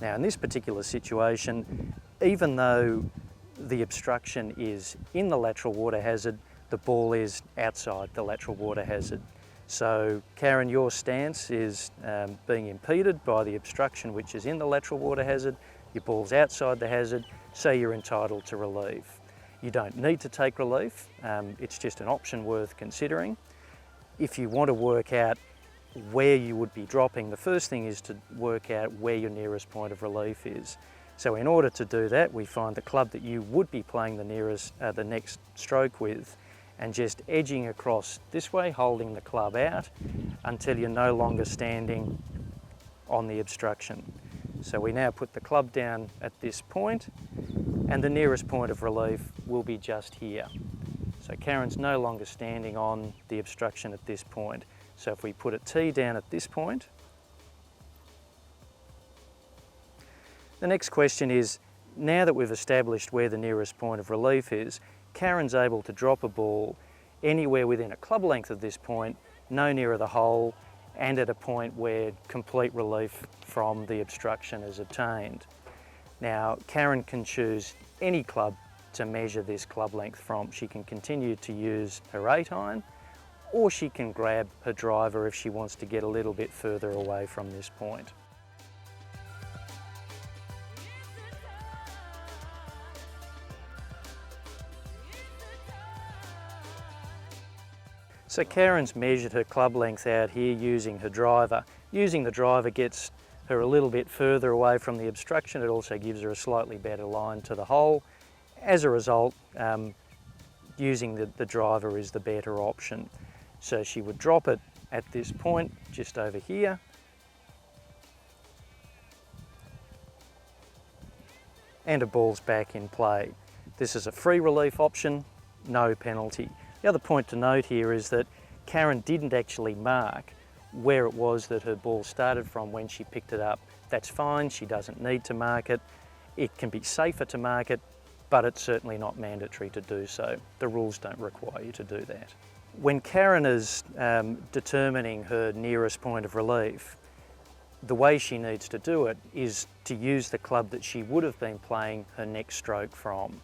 Now in this particular situation, even though the obstruction is in the lateral water hazard, the ball is outside the lateral water hazard. So Karen, your stance is being impeded by the obstruction which is in the lateral water hazard, your ball's outside the hazard, so you're entitled to relief. You don't need to take relief, it's just an option worth considering. If you want to work out where you would be dropping, the first thing is to work out where your nearest point of relief is. So in order to do that, we find the club that you would be playing the next stroke with, and just edging across this way, holding the club out until you're no longer standing on the obstruction. So we now put the club down at this point, and the nearest point of relief will be just here. So Karen's no longer standing on the obstruction at this point. So if we put a T down at this point, the next question is, now that we've established where the nearest point of relief is, Karen's able to drop a ball anywhere within a club length of this point, no nearer the hole, and at a point where complete relief from the obstruction is obtained. Now, Karen can choose any club to measure this club length from. She can continue to use her 8-iron, or she can grab her driver if she wants to get a little bit further away from this point. So Karen's measured her club length out here using her driver. Using the driver gets her a little bit further away from the obstruction. It also gives her a slightly better line to the hole. As a result, using the driver is the better option. So she would drop it at this point, just over here. And a ball's back in play. This is a free relief option, no penalty. The other point to note here is that Karen didn't actually mark where it was that her ball started from when she picked it up. That's fine, she doesn't need to mark it. It can be safer to mark it, but it's certainly not mandatory to do so. The rules don't require you to do that. When Karen is determining her nearest point of relief, the way she needs to do it is to use the club that she would have been playing her next stroke from.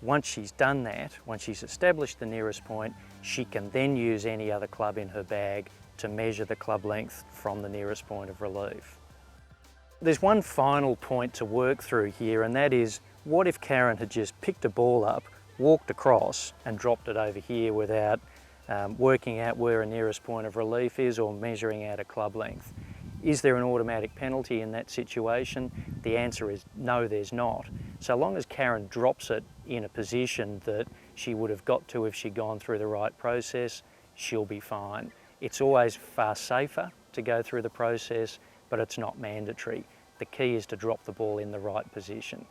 Once she's done that, once she's established the nearest point, she can then use any other club in her bag to measure the club length from the nearest point of relief. There's one final point to work through here, and that is, what if Karen had just picked a ball up, walked across and dropped it over here without working out where a nearest point of relief is or measuring out a club length? Is there an automatic penalty in that situation? The answer is no, there's not. So long as Karen drops it in a position that she would have got to if she'd gone through the right process, she'll be fine. It's always far safer to go through the process, but it's not mandatory. The key is to drop the ball in the right position.